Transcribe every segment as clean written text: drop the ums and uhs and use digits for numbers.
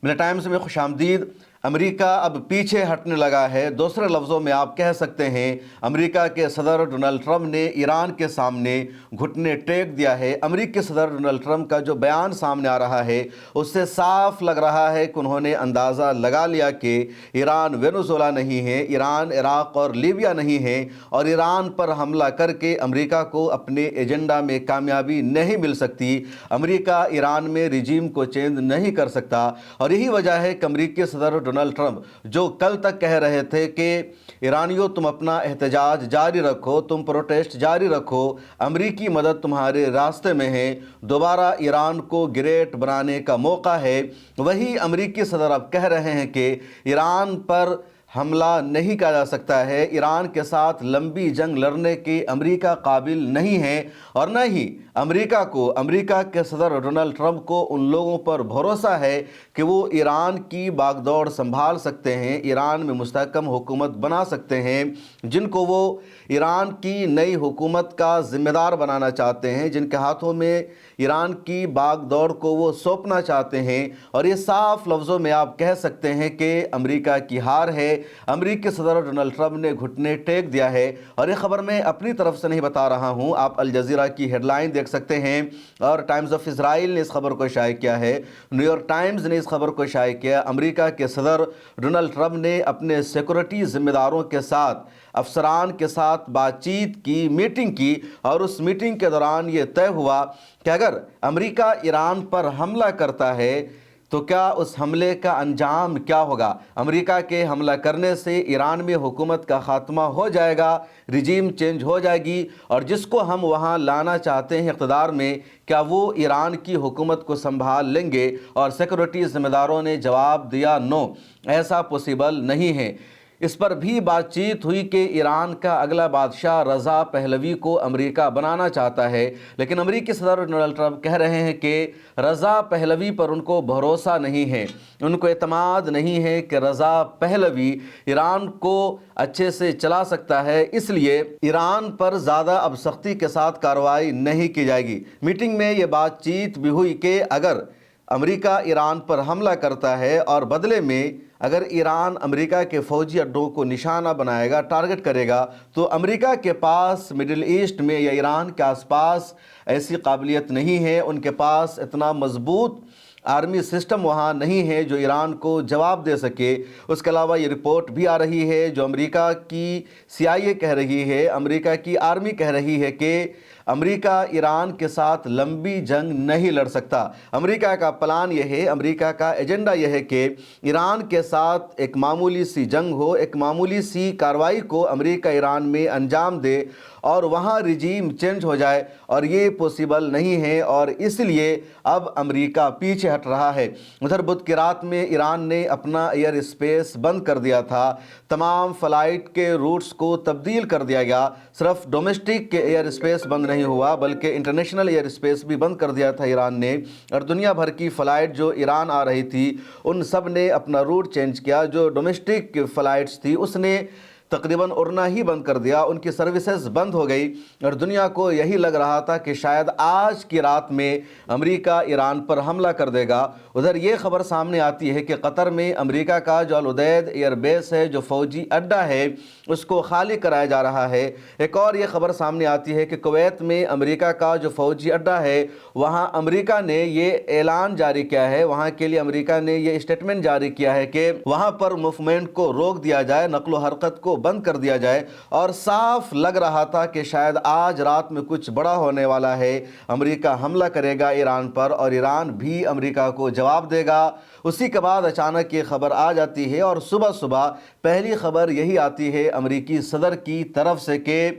میرے ٹائمز میں خوش آمدید۔ امریکہ اب پیچھے ہٹنے لگا ہے۔ دوسرے لفظوں میں آپ کہہ سکتے ہیں امریکہ کے صدر ڈونلڈ ٹرمپ نے ایران کے سامنے گھٹنے ٹیک دیا ہے۔ امریکی صدر ڈونلڈ ٹرمپ کا جو بیان سامنے آ رہا ہے اس سے صاف لگ رہا ہے کہ انہوں نے اندازہ لگا لیا کہ ایران وینزویلا نہیں ہے، ایران عراق اور لیبیا نہیں ہے، اور ایران پر حملہ کر کے امریکہ کو اپنے ایجنڈا میں کامیابی نہیں مل سکتی۔ امریکہ ایران میں رجیم کو چینج نہیں کر سکتا، اور یہی وجہ ہے کہ امریکی صدر ڈونلڈ ٹرمپ جو کل تک کہہ رہے تھے کہ ایرانیوں تم اپنا احتجاج جاری رکھو، تم پروٹیسٹ جاری رکھو، امریکی مدد تمہارے راستے میں ہے، دوبارہ ایران کو گریٹ بنانے کا موقع ہے، وہی امریکی صدر اب کہہ رہے ہیں کہ ایران پر حملہ نہیں کیا جا سکتا ہے، ایران کے ساتھ لمبی جنگ لڑنے کے امریکہ قابل نہیں ہے، اور نہ ہی امریکہ کے صدر ڈونلڈ ٹرمپ کو ان لوگوں پر بھروسہ ہے کہ وہ ایران کی باغ دوڑ سنبھال سکتے ہیں، ایران میں مستحکم حکومت بنا سکتے ہیں، جن کو وہ ایران کی نئی حکومت کا ذمہ دار بنانا چاہتے ہیں، جن کے ہاتھوں میں ایران کی باغ دوڑ کو وہ سونپنا چاہتے ہیں۔ اور یہ صاف لفظوں میں آپ کہہ سکتے ہیں کہ امریکہ کی ہار ہے۔ امریکی صدر ڈونلڈ ٹرمپ نے گھٹنے ٹیک دیا ہے، اور یہ خبر میں اپنی طرف سے نہیں بتا رہا ہوں، آپ الجزیرہ کی ہیڈ لائن دیکھ سکتے ہیں، اور ٹائمز آف اسرائیل نے اس خبر کو شائع کیا ہے، نیو یارک ٹائمز نے اس خبر کو شائع کیا۔ امریکہ کے صدر ڈونلڈ ٹرمپ نے اپنے سیکورٹی ذمہ داروں کے ساتھ، افسران کے ساتھ بات چیت کی، میٹنگ کی، اور اس میٹنگ کے دوران یہ طے ہوا کہ اگر امریکہ ایران پر حملہ کرتا ہے تو کیا اس حملے کا انجام کیا ہوگا۔ امریکہ کے حملہ کرنے سے ایران میں حکومت کا خاتمہ ہو جائے گا، رجیم چینج ہو جائے گی، اور جس کو ہم وہاں لانا چاہتے ہیں اقتدار میں، کیا وہ ایران کی حکومت کو سنبھال لیں گے؟ اور سیکورٹی ذمہ داروں نے جواب دیا نو، ایسا پوسیبل نہیں ہے۔ اس پر بھی بات چیت ہوئی کہ ایران کا اگلا بادشاہ رضا پہلوی کو امریکہ بنانا چاہتا ہے، لیکن امریکی صدر ڈونلڈ ٹرمپ کہہ رہے ہیں کہ رضا پہلوی پر ان کو بھروسہ نہیں ہے، ان کو اعتماد نہیں ہے کہ رضا پہلوی ایران کو اچھے سے چلا سکتا ہے، اس لیے ایران پر زیادہ اب سختی کے ساتھ کارروائی نہیں کی جائے گی۔ میٹنگ میں یہ بات چیت بھی ہوئی کہ اگر امریکہ ایران پر حملہ کرتا ہے اور بدلے میں اگر ایران امریکہ کے فوجی اڈوں کو نشانہ بنائے گا، ٹارگٹ کرے گا، تو امریکہ کے پاس مڈل ایسٹ میں یا ایران کے آس پاس ایسی قابلیت نہیں ہے، ان کے پاس اتنا مضبوط آرمی سسٹم وہاں نہیں ہے جو ایران کو جواب دے سکے۔ اس کے علاوہ یہ رپورٹ بھی آ رہی ہے جو امریکہ کی CIA کہہ رہی ہے، امریکہ کی آرمی کہہ رہی ہے کہ امریکہ ایران کے ساتھ لمبی جنگ نہیں لڑ سکتا۔ امریکہ کا پلان یہ ہے، امریکہ کا ایجنڈا یہ ہے کہ ایران کے ساتھ ایک معمولی سی جنگ ہو، ایک معمولی سی کارروائی کو امریکہ ایران میں انجام دے اور وہاں رجیم چینج ہو جائے، اور یہ پوسیبل نہیں ہے، اور اس لیے اب امریکہ پیچھے ہٹ رہا ہے۔ ادھر بدھ کی رات میں ایران نے اپنا ایئر اسپیس بند کر دیا تھا، تمام فلائٹ کے روٹس کو تبدیل کر دیا گیا، صرف ڈومیسٹک کے ایئر اسپیس بند نہیں ہوا بلکہ انٹرنیشنل ایئر اسپیس بھی بند کر دیا تھا ایران نے، اور دنیا بھر کی فلائٹ جو ایران آ رہی تھی ان سب نے اپنا روٹ چینج کیا۔ جو ڈومیسٹک فلائٹس تھی اس نے تقریباً اڑنا ہی بند کر دیا، ان کی سروسز بند ہو گئی، اور دنیا کو یہی لگ رہا تھا کہ شاید آج کی رات میں امریکہ ایران پر حملہ کر دے گا۔ ادھر یہ خبر سامنے آتی ہے کہ قطر میں امریکہ کا جو العدید ایئر بیس ہے، جو فوجی اڈہ ہے، اس کو خالی کرایا جا رہا ہے۔ ایک اور یہ خبر سامنے آتی ہے کہ کویت میں امریکہ کا جو فوجی اڈہ ہے وہاں امریکہ نے یہ اعلان جاری کیا ہے، وہاں کے لیے امریکہ نے یہ اسٹیٹمنٹ جاری کیا ہے کہ وہاں پر موومنٹ کو روک دیا جائے، نقل و حرکت کو بند کر دیا جائے، اور صاف لگ رہا تھا کہ شاید آج رات میں کچھ بڑا ہونے والا ہے۔ امریکہ حملہ کرے گا ایران پر اور ایران بھی امریکہ کو جواب دے گا۔ اسی کے بعد اچانک یہ خبر آ جاتی ہے، اور صبح پہلی خبر یہی آتی ہے امریکی صدر کی طرف سے کہ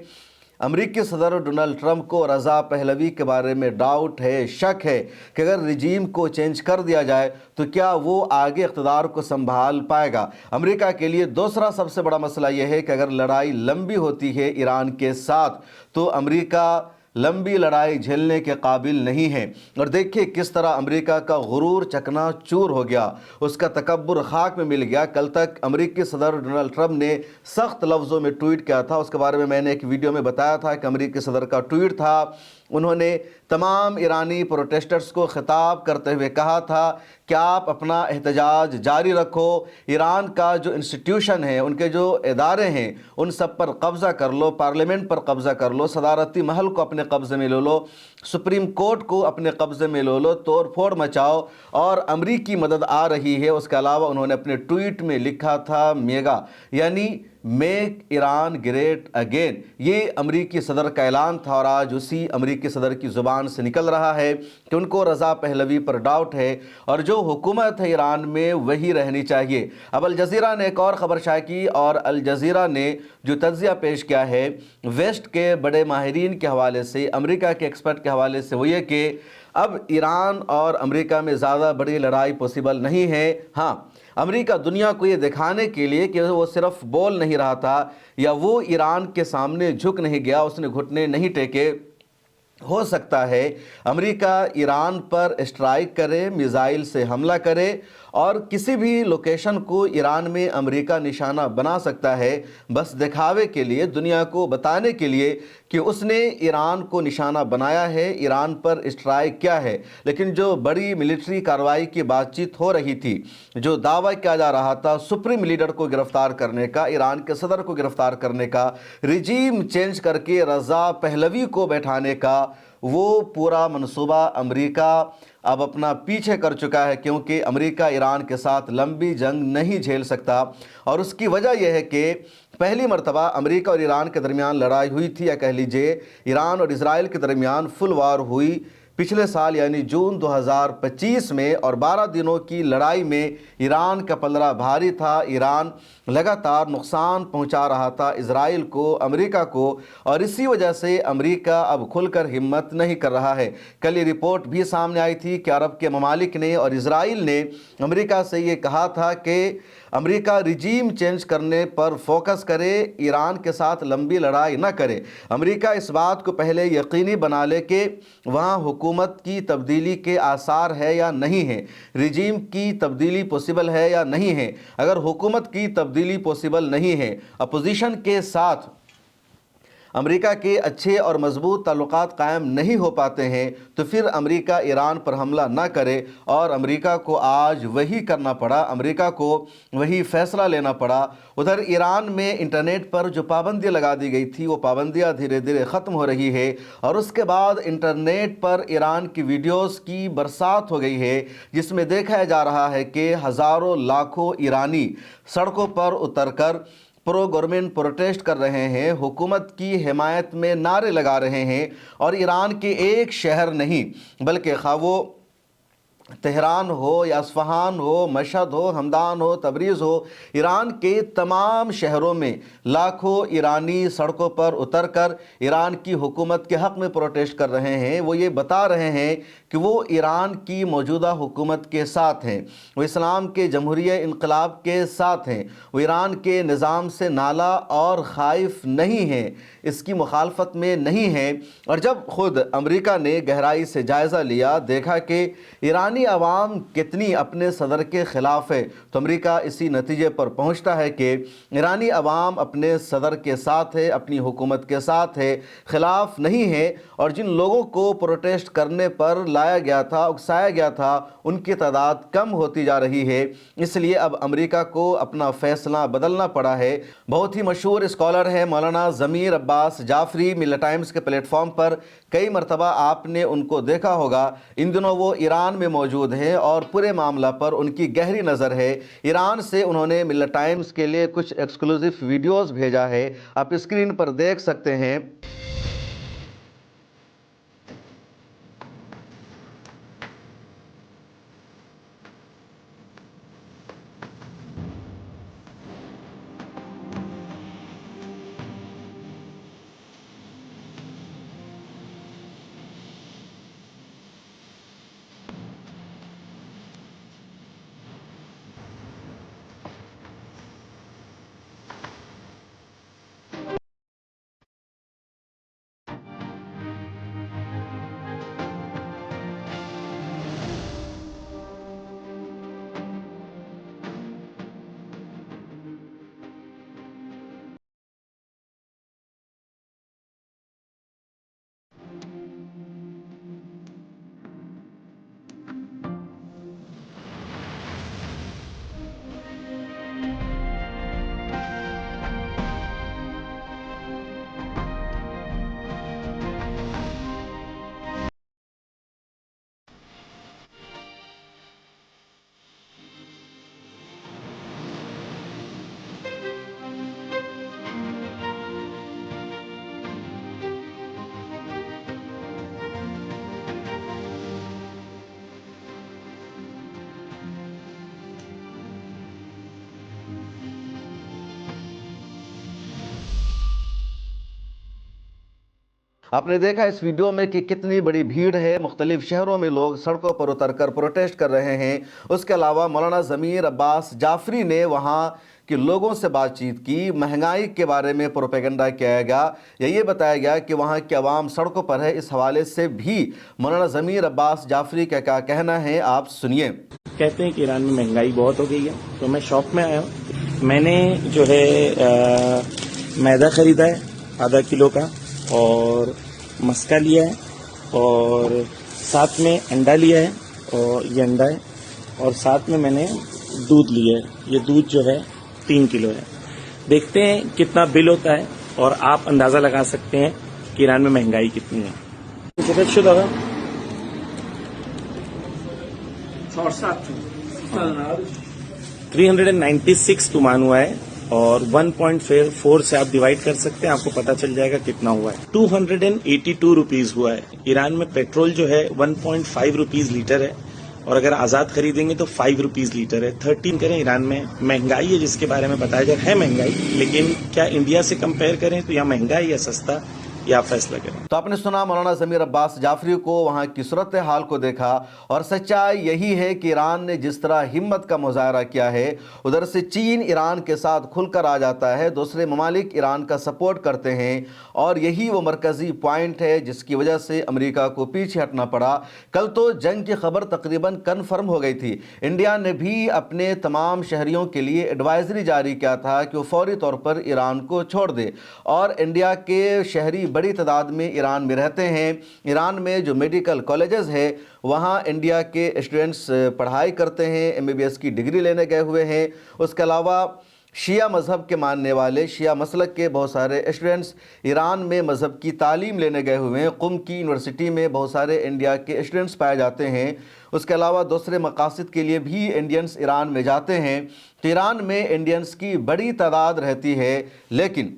امریکی صدر ڈونلڈ ٹرمپ کو رضا پہلوی کے بارے میں ڈاؤٹ ہے، شک ہے کہ اگر رجیم کو چینج کر دیا جائے تو کیا وہ آگے اقتدار کو سنبھال پائے گا۔ امریکہ کے لیے دوسرا سب سے بڑا مسئلہ یہ ہے کہ اگر لڑائی لمبی ہوتی ہے ایران کے ساتھ تو امریکہ لمبی لڑائی جھیلنے کے قابل نہیں ہے، اور دیکھیے کس طرح امریکہ کا غرور چکنا چور ہو گیا، اس کا تکبر خاک میں مل گیا۔ کل تک امریکی صدر ڈونلڈ ٹرمپ نے سخت لفظوں میں ٹویٹ کیا تھا، اس کے بارے میں نے ایک ویڈیو میں بتایا تھا کہ امریکی صدر کا ٹویٹ تھا انہوں نے تمام ایرانی پروٹیسٹرز کو خطاب کرتے ہوئے کہا تھا کہ آپ اپنا احتجاج جاری رکھو، ایران کا جو انسٹیٹیوشن ہے، ان کے جو ادارے ہیں، ان سب پر قبضہ کر لو، پارلیمنٹ پر قبضہ کر لو، صدارتی محل کو اپنے قبضے میں لے لو، سپریم کورٹ کو اپنے قبضے میں لے لو، توڑ پھوڑ مچاؤ، اور امریکی مدد آ رہی ہے۔ اس کے علاوہ انہوں نے اپنے ٹویٹ میں لکھا تھا میگا، یعنی میک ایران گریٹ اگین۔ یہ امریکی صدر کا اعلان تھا، اور آج اسی امریکی صدر کی زبان سے نکل رہا ہے کہ ان کو رضا پہلوی پر ڈاؤٹ ہے، اور جو حکومت ہے ایران میں وہی رہنی چاہیے۔ اب الجزیرہ نے ایک اور خبر شائع کی، اور الجزیرہ نے جو تجزیہ پیش کیا ہے ویسٹ کے بڑے ماہرین کے حوالے سے، امریکہ کے ایکسپرٹ کے حوالے سے، وہ یہ کہ اب ایران اور امریکہ میں زیادہ بڑی لڑائی پوسیبل نہیں ہے۔ ہاں، امریکہ دنیا کو یہ دکھانے کے لیے کہ وہ صرف بول نہیں رہا تھا، یا وہ ایران کے سامنے جھک نہیں گیا، اس نے گھٹنے نہیں ٹیکے، ہو سکتا ہے امریکہ ایران پر اسٹرائک کرے، میزائل سے حملہ کرے، اور کسی بھی لوکیشن کو ایران میں امریکہ نشانہ بنا سکتا ہے، بس دکھاوے کے لیے، دنیا کو بتانے کے لیے کہ اس نے ایران کو نشانہ بنایا ہے، ایران پر اسٹرائک کیا ہے۔ لیکن جو بڑی ملٹری کارروائی کی بات چیت ہو رہی تھی، جو دعویٰ کیا جا رہا تھا سپریم لیڈر کو گرفتار کرنے کا، ایران کے صدر کو گرفتار کرنے کا، رجیم چینج کر کے رضا پہلوی کو بیٹھانے کا، وہ پورا منصوبہ امریکہ اب اپنا پیچھے کر چکا ہے، کیونکہ امریکہ ایران کے ساتھ لمبی جنگ نہیں جھیل سکتا۔ اور اس کی وجہ یہ ہے کہ پہلی مرتبہ امریکہ اور ایران کے درمیان لڑائی ہوئی تھی، یا کہہ لیجئے ایران اور اسرائیل کے درمیان فل وار ہوئی پچھلے سال، یعنی جون 2025 میں، اور 12 دنوں کی لڑائی میں ایران کا پلڑا بھاری تھا۔ ایران لگاتار نقصان پہنچا رہا تھا اسرائیل کو، امریکہ کو، اور اسی وجہ سے امریکہ اب کھل کر ہمت نہیں کر رہا ہے۔ کل یہ رپورٹ بھی سامنے آئی تھی کہ عرب کے ممالک نے اور اسرائیل نے امریکہ سے یہ کہا تھا کہ امریکہ رجیم چینج کرنے پر فوکس کرے، ایران کے ساتھ لمبی لڑائی نہ کرے۔ امریکہ اس بات کو پہلے یقینی بنا لے کہ وہاں حکومت کی تبدیلی کے آثار ہے یا نہیں ہے، رجیم کی تبدیلی پوسیبل ہے یا نہیں ہے۔ اگر حکومت کی تبدیلی پوسیبل نہیں ہے، اپوزیشن کے ساتھ امریکہ کے اچھے اور مضبوط تعلقات قائم نہیں ہو پاتے ہیں، تو پھر امریکہ ایران پر حملہ نہ کرے۔ اور امریکہ کو آج وہی کرنا پڑا، امریکہ کو وہی فیصلہ لینا پڑا۔ ادھر ایران میں انٹرنیٹ پر جو پابندی لگا دی گئی تھی، وہ پابندیاں دھیرے دھیرے ختم ہو رہی ہے، اور اس کے بعد انٹرنیٹ پر ایران کی ویڈیوز کی برسات ہو گئی ہے، جس میں دیکھا جا رہا ہے کہ ہزاروں لاکھوں ایرانی سڑکوں پر اتر کر پرو گورنمنٹ پروٹیسٹ کر رہے ہیں، حکومت کی حمایت میں نعرے لگا رہے ہیں، اور ایران کے ایک شہر نہیں بلکہ خواہ وہ تہران ہو یا اصفہان ہو، مشہد ہو، ہمدان ہو، تبریز ہو، ایران کے تمام شہروں میں لاکھوں ایرانی سڑکوں پر اتر کر ایران کی حکومت کے حق میں پروٹیسٹ کر رہے ہیں۔ وہ یہ بتا رہے ہیں کہ وہ ایران کی موجودہ حکومت کے ساتھ ہیں، وہ اسلام کے جمہوریہ انقلاب کے ساتھ ہیں، وہ ایران کے نظام سے نالا اور خائف نہیں ہیں، اس کی مخالفت میں نہیں ہیں۔ اور جب خود امریکہ نے گہرائی سے جائزہ لیا، دیکھا کہ ایرانی عوام کتنی اپنے صدر کے خلاف ہے، تو امریکہ اسی نتیجے پر پہنچتا ہے کہ ایرانی عوام اپنے صدر کے ساتھ ہے، اپنی حکومت کے ساتھ ہے، خلاف نہیں ہے، اور جن لوگوں کو پروٹیسٹ کرنے پر لایا گیا تھا، اکسایا گیا تھا، ان کی تعداد کم ہوتی جا رہی ہے۔ اس لیے اب امریکہ کو اپنا فیصلہ بدلنا پڑا ہے۔ بہت ہی مشہور اسکالر ہے مولانا ضمیر عباس جعفری، ملت ٹائمز کے پلیٹ فارم پر کئی مرتبہ آپ نے ان کو دیکھا ہوگا، ان دنوں وہ ایران میں موجود ہیں، اور پورے معاملہ پر ان کی گہری نظر ہے۔ ایران سے انہوں نے ملت ٹائمز کے لیے کچھ ایکسکلوزیو ویڈیوز بھیجا ہے، آپ اسکرین پر دیکھ سکتے ہیں۔ آپ نے دیکھا اس ویڈیو میں کہ کتنی بڑی بھیڑ ہے، مختلف شہروں میں لوگ سڑکوں پر اتر کر پروٹیسٹ کر رہے ہیں۔ اس کے علاوہ مولانا ضمیر عباس جعفری نے وہاں کہ لوگوں سے بات چیت کی، مہنگائی کے بارے میں پروپیگنڈا کیا گیا یا یہ بتایا گیا کہ وہاں کی عوام سڑکوں پر ہے۔ اس حوالے سے بھی مولانا ضمیر عباس جعفری کا کیا کہنا ہے، آپ سنیے۔ کہتے ہیں کہ ایران میں مہنگائی بہت ہو گئی ہے، تو میں شاپ میں آیا ہوں۔ میں نے جو ہے میدا خریدا ہے ½ کلو کا، اور مسکا لیا ہے، اور ساتھ میں انڈا لیا ہے، اور یہ انڈا ہے، اور ساتھ میں نے دودھ لیا ہے۔ یہ دودھ جو ہے 3 کلو ہے۔ دیکھتے ہیں کتنا بل ہوتا ہے، اور آپ اندازہ لگا سکتے ہیں کہ ایران میں مہنگائی کتنی ہے۔ 396 تومان ہوا ہے، اور 1.4 سے آپ ڈیوائڈ کر سکتے ہیں، آپ کو پتا چل جائے گا کتنا ہوا ہے۔ 282 روپیز ہوا ہے۔ ایران میں پیٹرول جو ہے 1.5 روپیز لیٹر ہے، اور اگر آزاد خریدیں گے تو 5 روپیز لیٹر ہے۔ 13 کریں، ایران میں مہنگائی ہے جس کے بارے میں بتایا جائے، ہے مہنگائی، لیکن کیا انڈیا سے کمپیئر کریں تو یہاں مہنگا ہے یا سستا، یہ آپ فیصلہ کریں۔ تو آپ نے سنا مولانا ضمیر عباس جعفری کو، وہاں کی صورتحال کو دیکھا، اور سچائی یہی ہے کہ ایران نے جس طرح ہمت کا مظاہرہ کیا ہے، ادھر سے چین ایران کے ساتھ کھل کر آ جاتا ہے، دوسرے ممالک ایران کا سپورٹ کرتے ہیں، اور یہی وہ مرکزی پوائنٹ ہے جس کی وجہ سے امریکہ کو پیچھے ہٹنا پڑا۔ کل تو جنگ کی خبر تقریباً کنفرم ہو گئی تھی۔ انڈیا نے بھی اپنے تمام شہریوں کے لیے ایڈوائزری جاری کیا تھا کہ وہ فوری طور پر ایران کو چھوڑ دے، اور انڈیا کے شہری بڑی تعداد میں ایران میں رہتے ہیں۔ ایران میں جو میڈیکل کالجز ہے وہاں انڈیا کے اسٹوڈنٹس پڑھائی کرتے ہیں، MBBS کی ڈگری لینے گئے ہوئے ہیں۔ اس کے علاوہ شیعہ مذہب کے ماننے والے، شیعہ مسلک کے بہت سارے اسٹوڈنٹس ایران میں مذہب کی تعلیم لینے گئے ہوئے ہیں۔ قم کی یونیورسٹی میں بہت سارے انڈیا کے اسٹوڈنٹس پائے جاتے ہیں۔ اس کے علاوہ دوسرے مقاصد کے لیے بھی انڈینس ایران میں جاتے ہیں۔ تو ایران میں انڈینس کی بڑی تعداد رہتی ہے، لیکن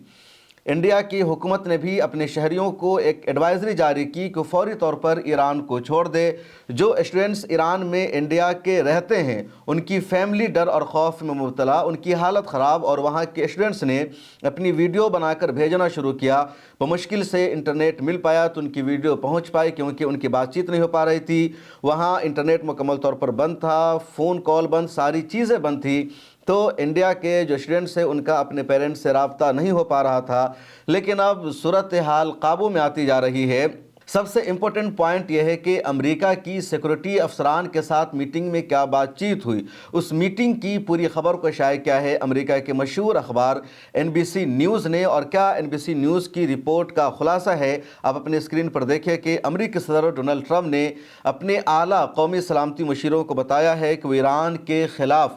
انڈیا کی حکومت نے بھی اپنے شہریوں کو ایک ایڈوائزری جاری کی کہ فوری طور پر ایران کو چھوڑ دے۔ جو اسٹوڈنٹس ایران میں انڈیا کے رہتے ہیں ان کی فیملی ڈر اور خوف میں مبتلا، ان کی حالت خراب، اور وہاں کے اسٹوڈنٹس نے اپنی ویڈیو بنا کر بھیجنا شروع کیا۔ بمشکل سے انٹرنیٹ مل پایا تو ان کی ویڈیو پہنچ پائی، کیونکہ ان کی بات چیت نہیں ہو پا رہی تھی، وہاں انٹرنیٹ مکمل طور پر بند تھا، فون کال بند، ساری چیزیں بند تھی۔ تو انڈیا کے جو اسٹوڈنٹس ہیں ان کا اپنے پیرنٹس سے رابطہ نہیں ہو پا رہا تھا، لیکن اب صورتحال قابو میں آتی جا رہی ہے۔ سب سے امپورٹنٹ پوائنٹ یہ ہے کہ امریکہ کی سیکورٹی افسران کے ساتھ میٹنگ میں کیا بات چیت ہوئی، اس میٹنگ کی پوری خبر کو شائع کیا ہے امریکہ کے مشہور اخبار NBC نیوز نے، اور کیا NBC نیوز کی رپورٹ کا خلاصہ ہے آپ اپنے اسکرین پر دیکھیں کہ امریکی صدر ڈونلڈ ٹرمپ نے اپنے اعلیٰ قومی سلامتی مشیروں کو بتایا ہے کہ وہ ایران کے خلاف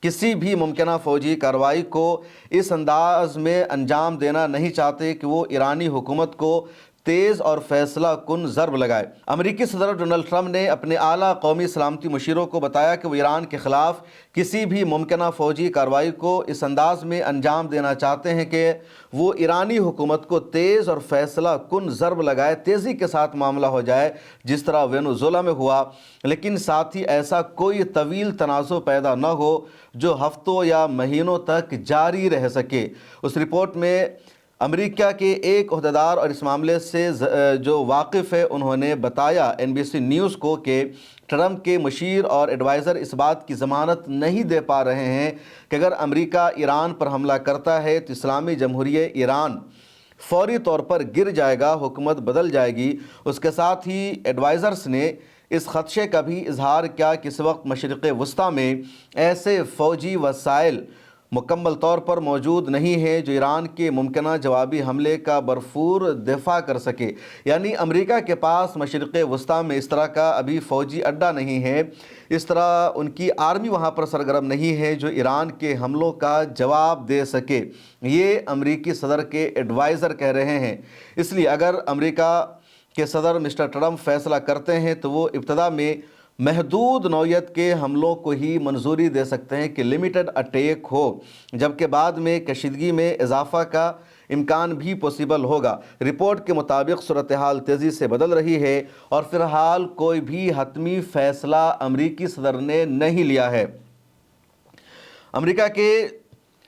کسی بھی ممکنہ فوجی کارروائی کو اس انداز میں انجام دینا نہیں چاہتے کہ وہ ایرانی حکومت کو تیز اور فیصلہ کن ضرب لگائے۔ امریکی صدر ڈونلڈ ٹرمپ نے اپنے اعلیٰ قومی سلامتی مشیروں کو بتایا کہ وہ ایران کے خلاف کسی بھی ممکنہ فوجی کارروائی کو اس انداز میں انجام دینا چاہتے ہیں کہ وہ ایرانی حکومت کو تیز اور فیصلہ کن ضرب لگائے، تیزی کے ساتھ معاملہ ہو جائے جس طرح وینزویلا میں ہوا، لیکن ساتھ ہی ایسا کوئی طویل تنازع پیدا نہ ہو جو ہفتوں یا مہینوں تک جاری رہ سکے۔ اس رپورٹ میں امریکہ کے ایک عہدیدار اور اس معاملے سے جو واقف ہے انہوں نے بتایا NBC نیوز کو کہ ٹرمپ کے مشیر اور ایڈوائزر اس بات کی ضمانت نہیں دے پا رہے ہیں کہ اگر امریکہ ایران پر حملہ کرتا ہے تو اسلامی جمہوریہ ایران فوری طور پر گر جائے گا، حکومت بدل جائے گی۔ اس کے ساتھ ہی ایڈوائزرز نے اس خدشے کا بھی اظہار کیا کہ اس وقت مشرق وسطیٰ میں ایسے فوجی وسائل مکمل طور پر موجود نہیں ہے جو ایران کے ممکنہ جوابی حملے کا بھرپور دفاع کر سکے، یعنی امریکہ کے پاس مشرق وسطیٰ میں اس طرح کا ابھی فوجی اڈہ نہیں ہے، اس طرح ان کی آرمی وہاں پر سرگرم نہیں ہے جو ایران کے حملوں کا جواب دے سکے، یہ امریکی صدر کے ایڈوائزر کہہ رہے ہیں۔ اس لیے اگر امریکہ کے صدر مسٹر ٹرمپ فیصلہ کرتے ہیں تو وہ ابتدا میں محدود نوعیت کے حملوں کو ہی منظوری دے سکتے ہیں کہ لمیٹڈ اٹیک ہو، جبکہ بعد میں کشیدگی میں اضافہ کا امکان بھی پوسیبل ہوگا۔ رپورٹ کے مطابق صورتحال تیزی سے بدل رہی ہے اور فی الحال کوئی بھی حتمی فیصلہ امریکی صدر نے نہیں لیا ہے۔ امریکہ کے